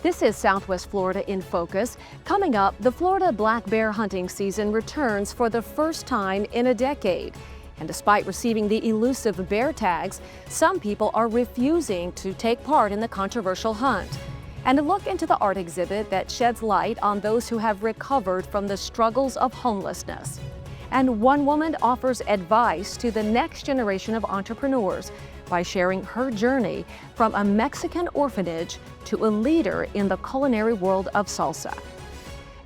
This is Southwest Florida in Focus. Coming up, the Florida black bear hunting season returns for the first time in a decade. And despite receiving the elusive bear tags, some people are refusing to take part in the controversial hunt. And a look into the art exhibit that sheds light on those who have recovered from the struggles of homelessness. And one woman offers advice to the next generation of entrepreneurs by sharing her journey from a Mexican orphanage to a leader in the culinary world of salsa.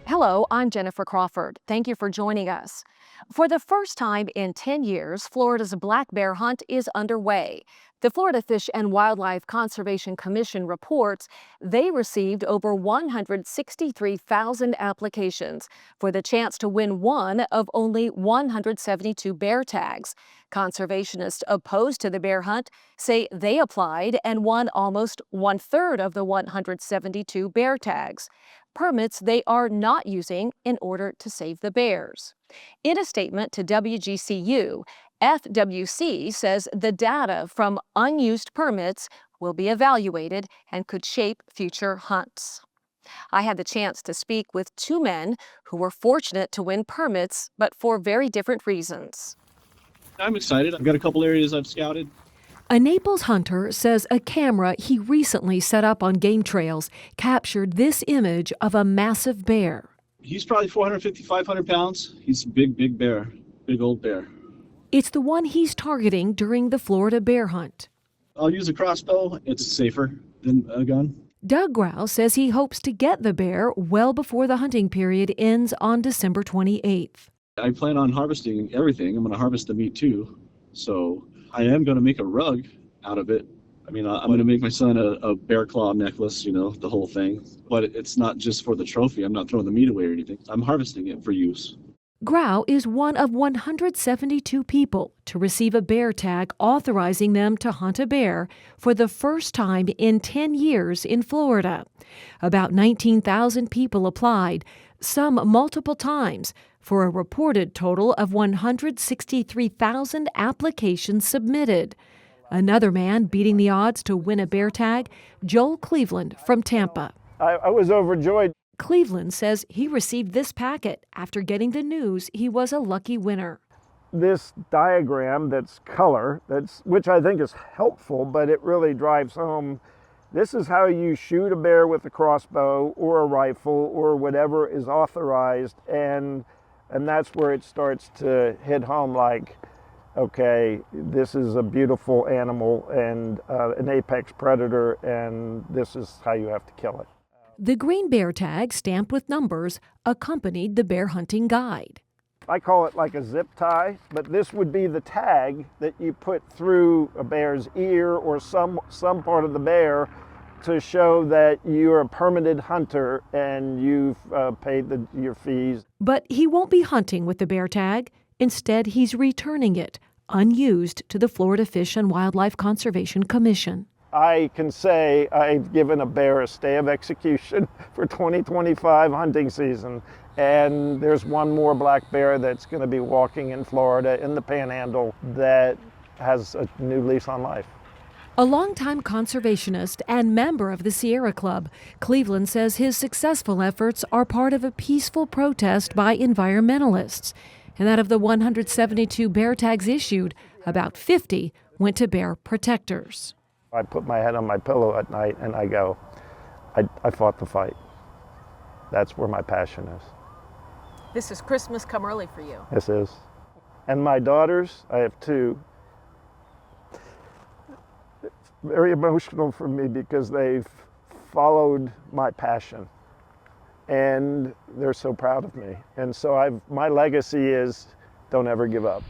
Hello, I'm Jennifer Crawford. Thank you for joining us. For the first time in 10 years, Florida's black bear hunt is underway. The Florida Fish and Wildlife Conservation Commission reports they received over 163,000 applications for the chance to win one of only 172 bear tags. Conservationists opposed to the bear hunt say they applied and won almost one-third of the 172 bear tags, permits they are not using in order to save the bears. In a statement to WGCU, FWC says the data from unused permits will be evaluated and could shape future hunts. I had the chance to speak with two men who were fortunate to win permits, but for very different reasons. I'm excited. I've got a couple areas I've scouted. A Naples hunter says a camera he recently set up on game trails captured this image of a massive bear. He's probably 450, 500 pounds. He's a big bear, big old bear. It's the one he's targeting during the Florida bear hunt. I'll use a crossbow. It's safer than a gun. Doug Grau says he hopes to get the bear well before the hunting period ends on December 28th. I plan on harvesting everything. I'm going to harvest the meat too. So I am going to make a rug out of it. I mean, I'm going to make my son a bear claw necklace, the whole thing. But it's not just for the trophy. I'm not throwing the meat away or anything. I'm harvesting it for use. Grau is one of 172 people to receive a bear tag authorizing them to hunt a bear for the first time in 10 years in Florida. About 19,000 people applied, some multiple times, for a reported total of 163,000 applications submitted. Another man beating the odds to win a bear tag, Joel Cleveland from Tampa. I was overjoyed. Cleveland says he received this packet after getting the news he was a lucky winner. This diagram that's color, which I think is helpful, but it really drives home. This is how you shoot a bear with a crossbow or a rifle or whatever is authorized, and that's where it starts to hit home like, okay, this is a beautiful animal and an apex predator, and this is how you have to kill it. The green bear tag stamped with numbers accompanied the bear hunting guide. I call it like a zip tie, but this would be the tag that you put through a bear's ear or some part of the bear to show that you're a permitted hunter and you've paid your fees. But he won't be hunting with the bear tag. Instead, he's returning it, unused, to the Florida Fish and Wildlife Conservation Commission. I can say I've given a bear a stay of execution for 2025 hunting season, and there's one more black bear that's going to be walking in Florida in the Panhandle that has a new lease on life. A longtime conservationist and member of the Sierra Club, Cleveland says his successful efforts are part of a peaceful protest by environmentalists, and that of the 172 bear tags issued, about 50 went to bear protectors. I put my head on my pillow at night and I go, I fought the fight. That's where my passion is. This is Christmas come early for you. This is. And my daughters, I have two. It's very emotional for me because they've followed my passion and they're so proud of me. And so my legacy is don't ever give up.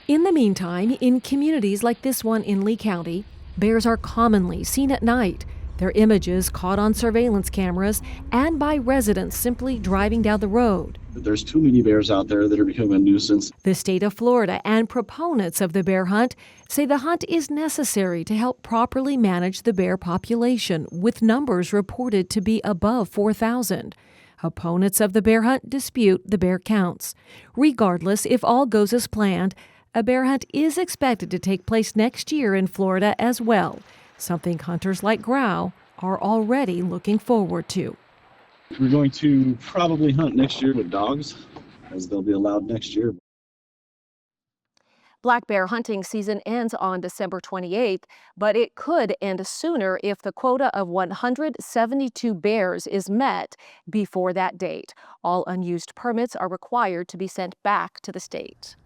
In the meantime, in communities like this one in Lee County, bears are commonly seen at night, their images caught on surveillance cameras and by residents simply driving down the road. There's too many bears out there that are becoming a nuisance. The state of Florida and proponents of the bear hunt say the hunt is necessary to help properly manage the bear population, with numbers reported to be above 4,000. Opponents of the bear hunt dispute the bear counts. Regardless, if all goes as planned, a bear hunt is expected to take place next year in Florida as well, something hunters like Grau are already looking forward to. We're going to probably hunt next year with dogs, as they'll be allowed next year. Black bear hunting season ends on December 28th, but it could end sooner if the quota of 172 bears is met before that date. All unused permits are required to be sent back to the state.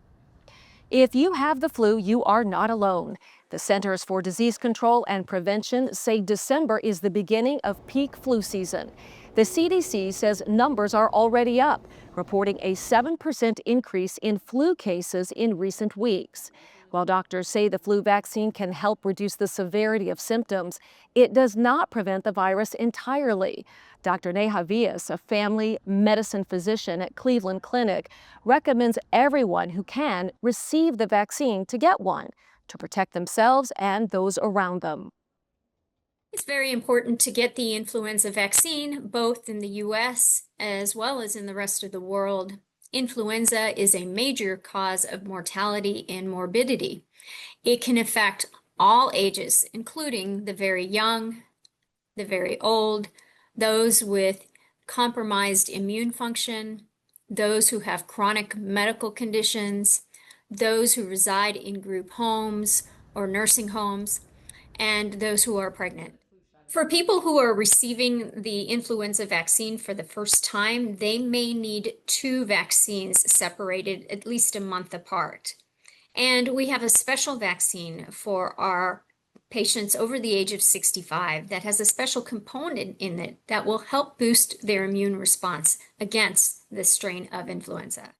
If you have the flu, you are not alone. The Centers for Disease Control and Prevention say December is the beginning of peak flu season. The CDC says numbers are already up, reporting a 7% increase in flu cases in recent weeks. While doctors say the flu vaccine can help reduce the severity of symptoms, it does not prevent the virus entirely. Dr. Neha Vias, a family medicine physician at Cleveland Clinic, recommends everyone who can receive the vaccine to get one to protect themselves and those around them. It's very important to get the influenza vaccine, both in the U.S. as well as in the rest of the world. Influenza is a major cause of mortality and morbidity. It can affect all ages, including the very young, the very old, those with compromised immune function, those who have chronic medical conditions, those who reside in group homes or nursing homes, and those who are pregnant. For people who are receiving the influenza vaccine for the first time, they may need 2 vaccines separated at least a month apart. And we have a special vaccine for our patients over the age of 65 that has a special component in it that will help boost their immune response against this strain of influenza.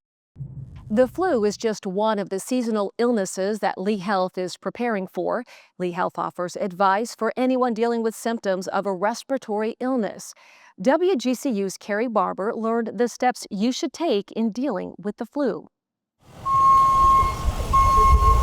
The flu is just one of the seasonal illnesses that Lee Health is preparing for. Lee Health offers advice for anyone dealing with symptoms of a respiratory illness. WGCU's Cary Barbor learned the steps you should take in dealing with the flu.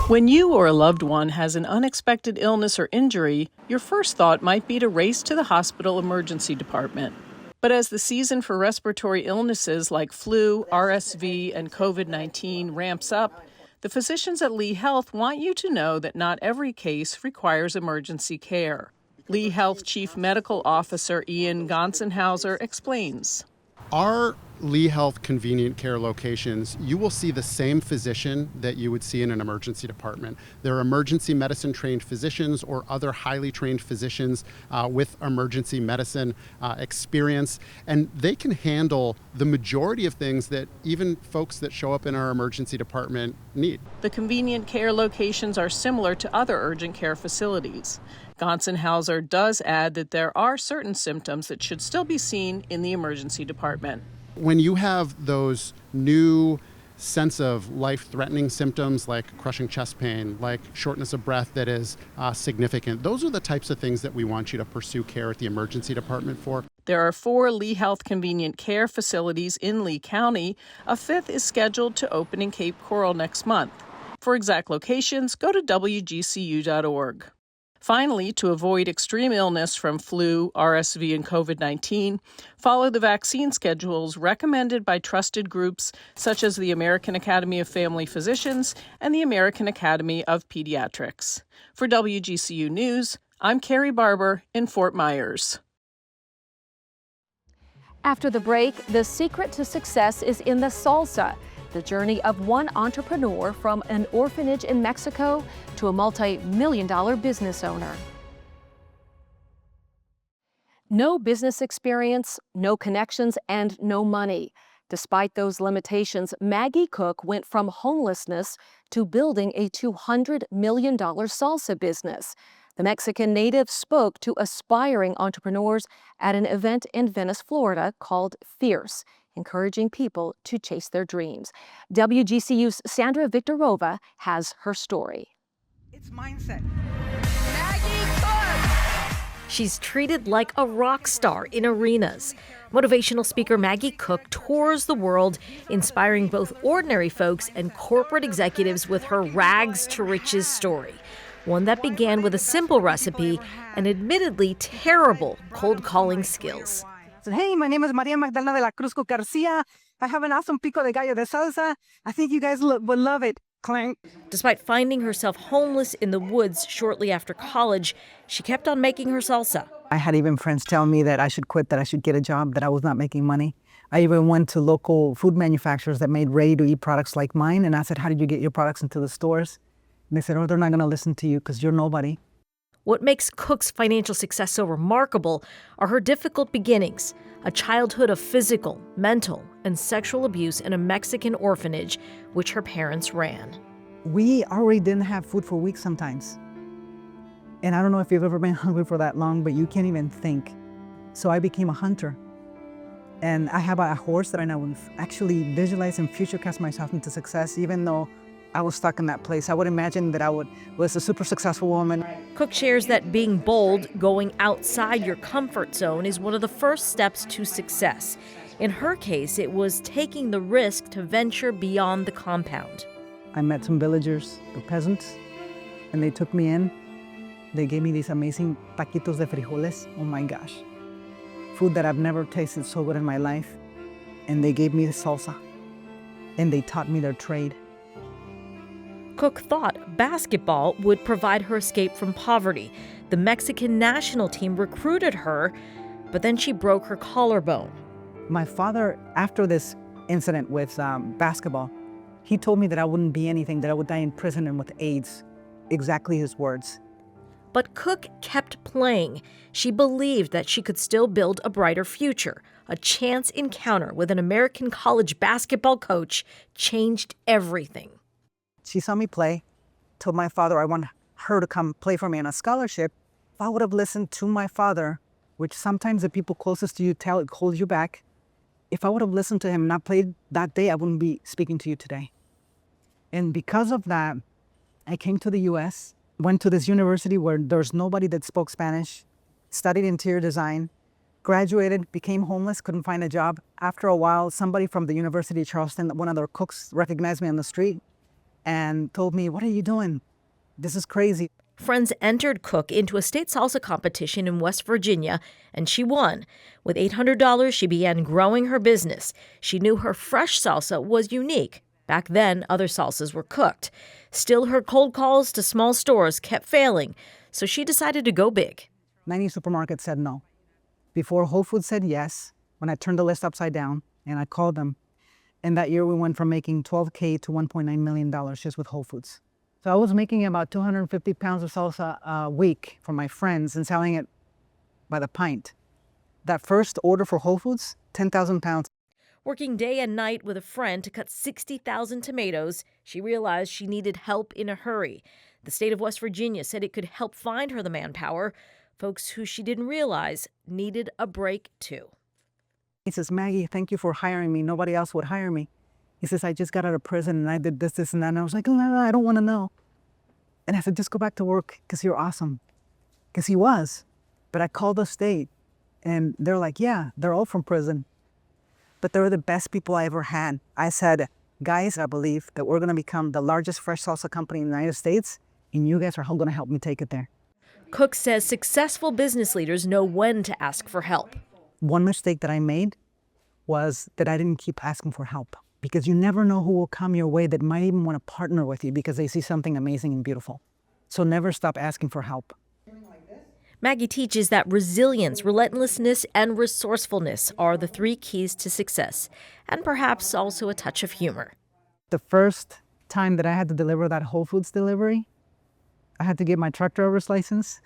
When you or a loved one has an unexpected illness or injury, your first thought might be to race to the hospital emergency department. But as the season for respiratory illnesses like flu, RSV, and COVID-19 ramps up, the physicians at Lee Health want you to know that not every case requires emergency care. Lee Health Chief Medical Officer Ian Gonsenhauser explains. Our Lee Health convenient care locations, you will see the same physician that you would see in an emergency department. There are emergency medicine trained physicians or other highly trained physicians with emergency medicine experience, and they can handle the majority of things that even folks that show up in our emergency department need. The convenient care locations are similar to other urgent care facilities. Gonsenhauser does add that there are certain symptoms that should still be seen in the emergency department. When you have those new sense of life-threatening symptoms like crushing chest pain, like shortness of breath that is significant, those are the types of things that we want you to pursue care at the emergency department for. There are 4 Lee Health convenient care facilities in Lee County. A 5th is scheduled to open in Cape Coral next month. For exact locations, go to WGCU.org. Finally, to avoid extreme illness from flu, RSV, and COVID-19, follow the vaccine schedules recommended by trusted groups such as the American Academy of Family Physicians and the American Academy of Pediatrics. For WGCU News, I'm Cary Barbor in Fort Myers. After the break, the secret to success is in the salsa. The journey of one entrepreneur from an orphanage in Mexico to a multi-million-dollar business owner. No business experience, no connections, and no money. Despite those limitations, Maggie Cook went from homelessness to building a $200 million salsa business. The Mexican native spoke to aspiring entrepreneurs at an event in Venice, Florida called Fierce, encouraging people to chase their dreams. WGCU's Sandra Viktorova has her story. It's mindset. Maggie Cook! She's treated like a rock star in arenas. Motivational speaker Maggie Cook tours the world, inspiring both ordinary folks and corporate executives with her rags to riches story. One that began with a simple recipe and admittedly terrible cold calling skills. So, hey, my name is Maria Magdalena de la Cruz Garcia. I have an awesome pico de gallo de salsa. I think you guys would love it. Clink. Despite finding herself homeless in the woods shortly after college, she kept on making her salsa. I had even friends tell me that I should quit, that I should get a job, that I was not making money. I even went to local food manufacturers that made ready-to-eat products like mine, and I said, how did you get your products into the stores? And they said, oh, they're not going to listen to you because you're nobody. What makes Cook's financial success so remarkable are her difficult beginnings, a childhood of physical, mental, and sexual abuse in a Mexican orphanage, which her parents ran. We already didn't have food for weeks sometimes. And I don't know if you've ever been hungry for that long, but you can't even think. So I became a hunter. And I have a horse that I would actually visualize and futurecast myself into success, even though I was stuck in that place. I would imagine that I was a super successful woman. Cook shares that being bold, going outside your comfort zone, is one of the first steps to success. In her case, it was taking the risk to venture beyond the compound. I met some villagers, the peasants, and they took me in. They gave me these amazing taquitos de frijoles. Oh my gosh. Food that I've never tasted so good in my life. And they gave me the salsa. And they taught me their trade. Cook thought basketball would provide her escape from poverty. The Mexican national team recruited her, but then she broke her collarbone. My father, after this incident with basketball, he told me that I wouldn't be anything, that I would die in prison and with AIDS. Exactly his words. But Cook kept playing. She believed that she could still build a brighter future. A chance encounter with an American college basketball coach changed everything. She saw me play, told my father I want her to come play for me on a scholarship. If I would have listened to my father, which sometimes the people closest to you tell it holds you back, if I would have listened to him and not played that day, I wouldn't be speaking to you today. And because of that, I came to the US, went to this university where there's nobody that spoke Spanish, studied interior design, graduated, became homeless, couldn't find a job. After a while, somebody from the University of Charleston, one of their cooks, recognized me on the street and told me, what are you doing? This is crazy. Friends entered Cook into a state salsa competition in West Virginia, and she won. With $800, she began growing her business. She knew her fresh salsa was unique. Back then, other salsas were cooked. Still, her cold calls to small stores kept failing, so she decided to go big. 90 supermarkets said no. Before Whole Foods said yes, when I turned the list upside down and I called them. And that year we went from making $12K to $1.9 million just with Whole Foods. So I was making about 250 pounds of salsa a week for my friends and selling it by the pint. That first order for Whole Foods, 10,000 pounds. Working day and night with a friend to cut 60,000 tomatoes, she realized she needed help in a hurry. The state of West Virginia said it could help find her the manpower, folks who she didn't realize needed a break too. He says, Maggie, thank you for hiring me. Nobody else would hire me. He says, I just got out of prison and I did this, and that. And I was like, no, I don't want to know. And I said, just go back to work because you're awesome. Because he was. But I called the state and they're like, yeah, they're all from prison. But they were the best people I ever had. I said, guys, I believe that we're going to become the largest fresh salsa company in the United States, and you guys are going to help me take it there. Cook says successful business leaders know when to ask for help. One mistake that I made was that I didn't keep asking for help, because you never know who will come your way that might even want to partner with you because they see something amazing and beautiful. So never stop asking for help. Maggie teaches that resilience, relentlessness, and resourcefulness are the three keys to success, and perhaps also a touch of humor. The first time that I had to deliver that Whole Foods delivery, I had to get my truck driver's license,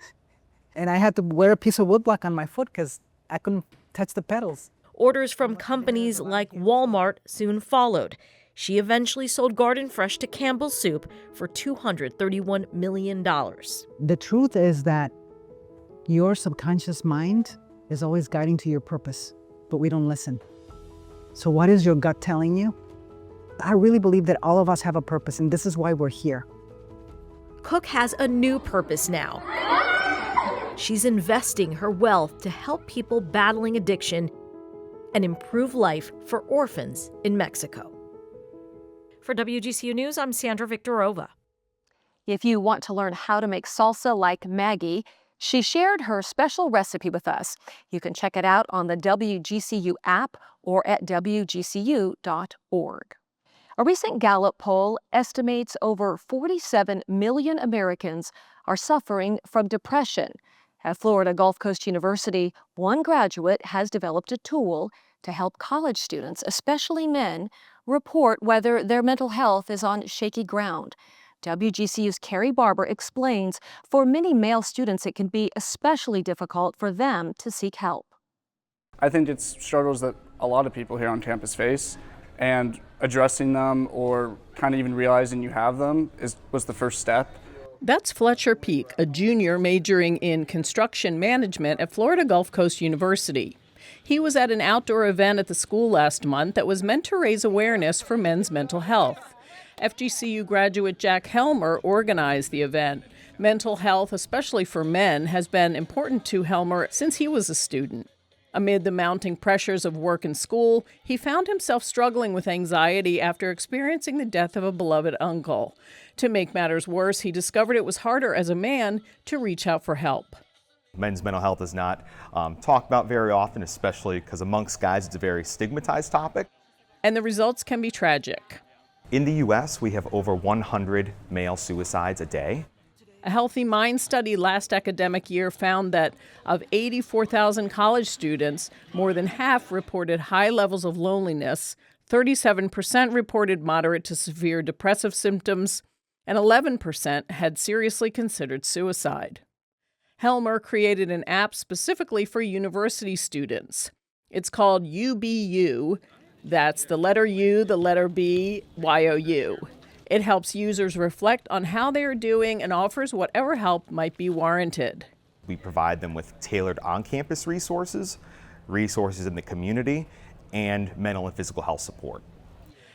and I had to wear a piece of woodblock on my foot because I couldn't touch the pedals. Orders from companies like Walmart soon followed. She eventually sold Garden Fresh to Campbell's Soup for $231 million. The truth is that your subconscious mind is always guiding to your purpose, but we don't listen. So what is your gut telling you? I really believe that all of us have a purpose, and this is why we're here. Cook has a new purpose now. She's investing her wealth to help people battling addiction and improve life for orphans in Mexico. For WGCU News, I'm Sandra Victorova. If you want to learn how to make salsa like Maggie, she shared her special recipe with us. You can check it out on the WGCU app or at WGCU.org. A recent Gallup poll estimates over 47 million Americans are suffering from depression. At Florida Gulf Coast University, one graduate has developed a tool to help college students, especially men, report whether their mental health is on shaky ground. WGCU's Cary Barbor explains for many male students it can be especially difficult for them to seek help. I think it's struggles that a lot of people here on campus face, and addressing them or kind of even realizing you have them was the first step. That's Fletcher Peak, a junior majoring in construction management at Florida Gulf Coast University. He was at an outdoor event at the school last month that was meant to raise awareness for men's mental health. FGCU graduate Jack Helmer organized the event. Mental health, especially for men, has been important to Helmer since he was a student. Amid the mounting pressures of work and school, he found himself struggling with anxiety after experiencing the death of a beloved uncle. To make matters worse, he discovered it was harder as a man to reach out for help. Men's mental health is not talked about very often, especially because amongst guys it's a very stigmatized topic. And the results can be tragic. In the U.S., we have over 100 male suicides a day. A Healthy Mind study last academic year found that of 84,000 college students, more than half reported high levels of loneliness, 37% reported moderate to severe depressive symptoms, and 11% had seriously considered suicide. Helmer created an app specifically for university students. It's called UBU. That's the letter U, the letter B, YOU. It helps users reflect on how they are doing and offers whatever help might be warranted. We provide them with tailored on-campus resources, resources in the community, and mental and physical health support.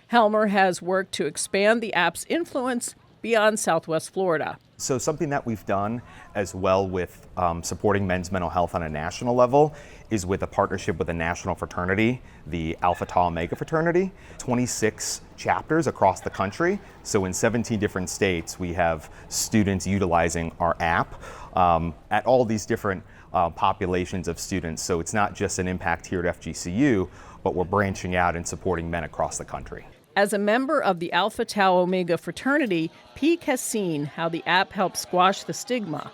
Helmer has worked to expand the app's influence beyond Southwest Florida. So something that we've done as well with supporting men's mental health on a national level is with a partnership with a national fraternity, the Alpha Tau Omega fraternity, 26 chapters across the country. So in 17 different states, we have students utilizing our app at all these different populations of students. So it's not just an impact here at FGCU, but we're branching out and supporting men across the country. As a member of the Alpha Tau Omega fraternity, Peak has seen how the app helps squash the stigma.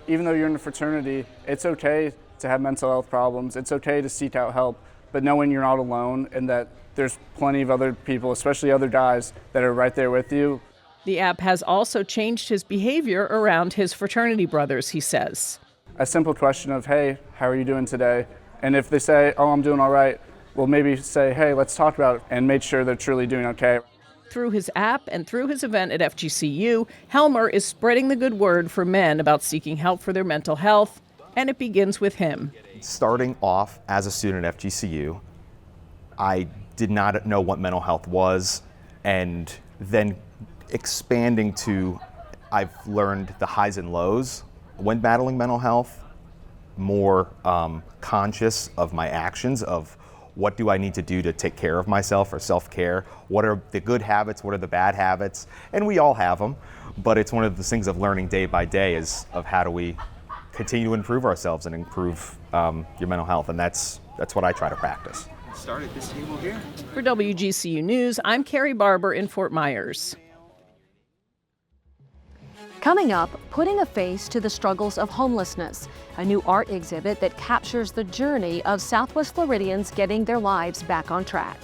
Even though you're in a fraternity, it's okay to have mental health problems. It's okay to seek out help, but knowing you're not alone and that there's plenty of other people, especially other guys, that are right there with you. The app has also changed his behavior around his fraternity brothers, he says. A simple question of, hey, how are you doing today? And if they say, oh, I'm doing all right, we'll maybe say, hey, let's talk about it, and make sure they're truly doing okay. Through his app and through his event at FGCU, Helmer is spreading the good word for men about seeking help for their mental health, and it begins with him. Starting off as a student at FGCU, I did not know what mental health was, and then expanding to, I've learned the highs and lows when battling mental health, more conscious of my actions, of what do I need to do to take care of myself or self-care? What are the good habits? What are the bad habits? And we all have them, but it's one of the things of learning day by day is of how do we continue to improve ourselves and improve your mental health, and that's what I try to practice. Start at this table here. For WGCU News, I'm Cary Barbor in Fort Myers. Coming up, putting a face to the struggles of homelessness, a new art exhibit that captures the journey of Southwest Floridians getting their lives back on track.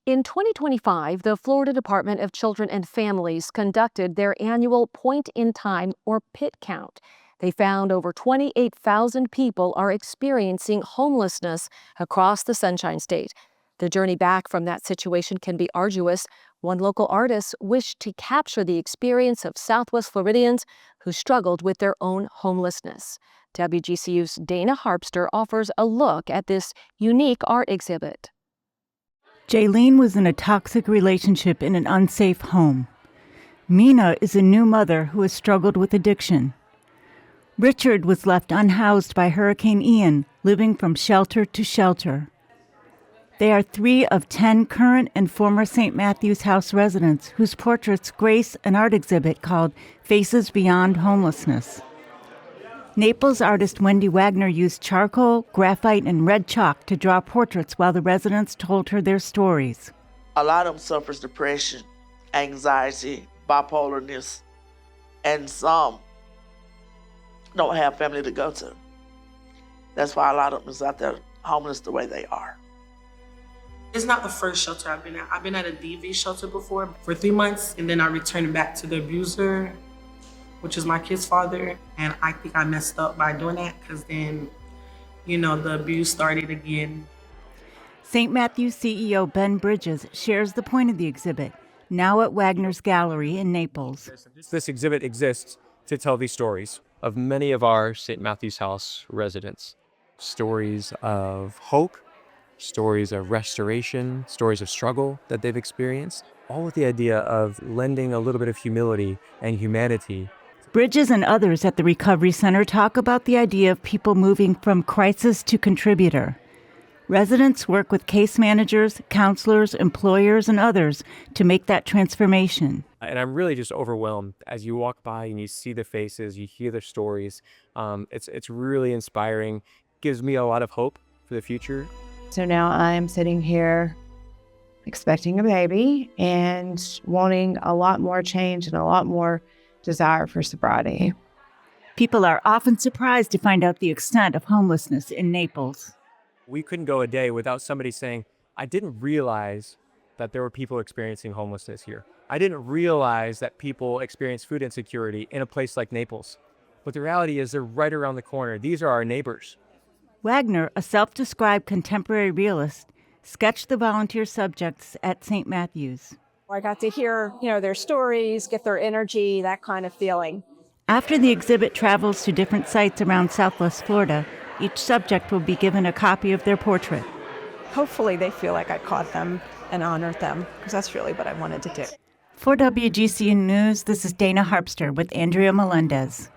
In 2025, the Florida Department of Children and Families conducted their annual Point in Time, or PIT count. They found over 28,000 people are experiencing homelessness across the Sunshine State. The journey back from that situation can be arduous. One local artist wished to capture the experience of Southwest Floridians who struggled with their own homelessness. WGCU's Dana Harpster offers a look at this unique art exhibit. Jaylene was in a toxic relationship in an unsafe home. Mina is a new mother who has struggled with addiction. Richard was left unhoused by Hurricane Ian, living from shelter to shelter. They are 3 of 10 current and former St. Matthew's House residents whose portraits grace an art exhibit called Faces Beyond Homelessness. Naples artist Wendy Wagner used charcoal, graphite, and red chalk to draw portraits while the residents told her their stories. A lot of them suffers depression, anxiety, bipolarness, and some don't have family to go to. That's why a lot of them is out there homeless the way they are. It's not the first shelter I've been at. I've been at a DV shelter before for 3 months, and then I returned back to the abuser, which is my kid's father. And I think I messed up by doing that because then, the abuse started again. St. Matthew's CEO Ben Bridges shares the point of the exhibit, now at Wagner's Gallery in Naples. This exhibit exists to tell these stories of many of our St. Matthew's House residents. Stories of hope, stories of restoration, stories of struggle that they've experienced, all with the idea of lending a little bit of humility and humanity. Bridges and others at the Recovery Center talk about the idea of people moving from crisis to contributor. Residents work with case managers, counselors, employers, and others to make that transformation. And I'm really just overwhelmed as you walk by and you see the faces, you hear their stories. It's really inspiring, gives me a lot of hope for the future. So now I'm sitting here expecting a baby and wanting a lot more change and a lot more desire for sobriety. People are often surprised to find out the extent of homelessness in Naples. We couldn't go a day without somebody saying, I didn't realize that there were people experiencing homelessness here. I didn't realize that people experience food insecurity in a place like Naples. But the reality is they're right around the corner. These are our neighbors. Wagner, a self-described contemporary realist, sketched the volunteer subjects at St. Matthew's. I got to hear, their stories, get their energy, that kind of feeling. After the exhibit travels to different sites around Southwest Florida, each subject will be given a copy of their portrait. Hopefully they feel like I caught them and honored them, because that's really what I wanted to do. For WGCU News, this is Dana Harpster with Andrea Melendez.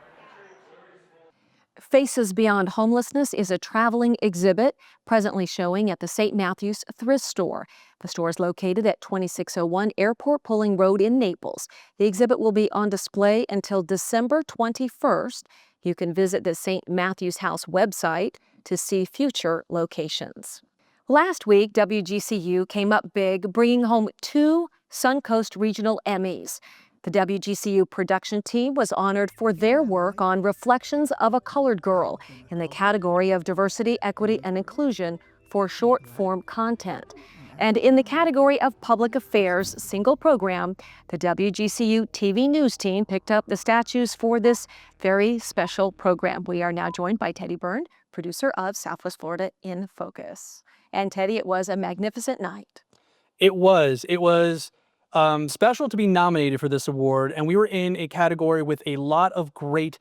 Faces Beyond Homelessness is a traveling exhibit presently showing at the St. Matthew's Thrift Store. The store is located at 2601 Airport Pulling Road in Naples. The exhibit will be on display until December 21st. You can visit the St. Matthew's House website to see future locations. Last week, WGCU came up big, bringing home 2 Suncoast Regional Emmys. The WGCU production team was honored for their work on Reflections of a Colored Girl in the category of Diversity, Equity, and Inclusion for short-form content. And in the category of Public Affairs Single Program, the WGCU TV News team picked up the statues for this very special program. We are now joined by Teddy Byrne, producer of Southwest Florida in Focus. And Teddy, it was a magnificent night. It was special to be nominated for this award, and we were in a category with a lot of great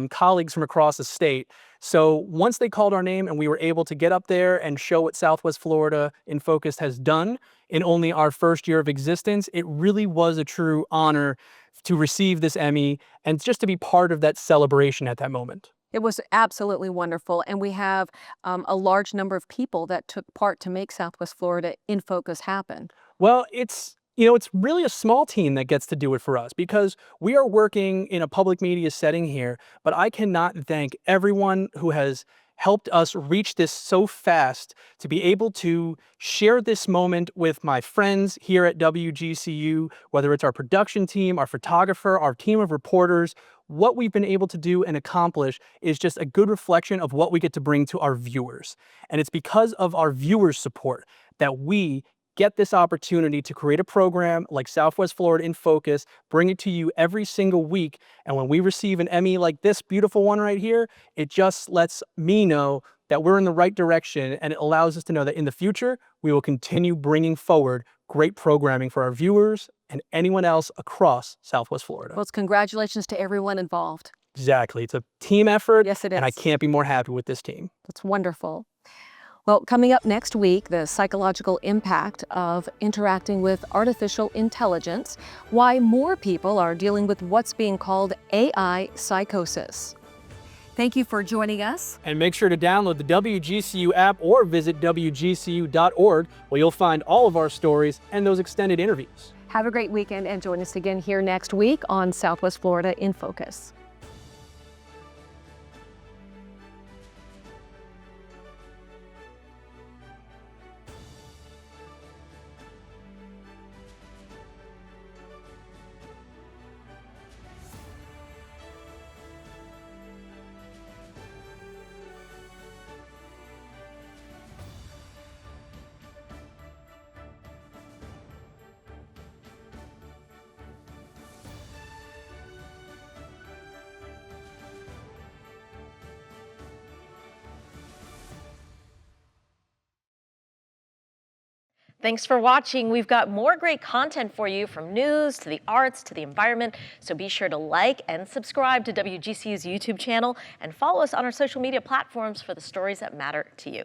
colleagues from across the state. So once they called our name and we were able to get up there and show what Southwest Florida in Focus has done in only our first year of existence, it really was a true honor to receive this Emmy and just to be part of that celebration at that moment. It was absolutely wonderful, and we have a large number of people that took part to make Southwest Florida in Focus happen. Well, it's really a small team that gets to do it for us because we are working in a public media setting here, but I cannot thank everyone who has helped us reach this so fast to be able to share this moment with my friends here at WGCU, whether it's our production team, our photographer, our team of reporters. What we've been able to do and accomplish is just a good reflection of what we get to bring to our viewers. And it's because of our viewers' support that we get this opportunity to create a program like Southwest Florida in Focus, bring it to you every single week. And when we receive an Emmy like this beautiful one right here, it just lets me know that we're in the right direction, and it allows us to know that in the future, we will continue bringing forward great programming for our viewers and anyone else across Southwest Florida. Well, it's congratulations to everyone involved. Exactly. It's a team effort. Yes, it is. And I can't be more happy with this team. That's wonderful. Well, coming up next week, the psychological impact of interacting with artificial intelligence, why more people are dealing with what's being called AI psychosis. Thank you for joining us. And make sure to download the WGCU app or visit WGCU.org, where you'll find all of our stories and those extended interviews. Have a great weekend and join us again here next week on Southwest Florida in Focus. Thanks for watching. We've got more great content for you, from news to the arts to the environment. So be sure to like and subscribe to WGCU's YouTube channel and follow us on our social media platforms for the stories that matter to you.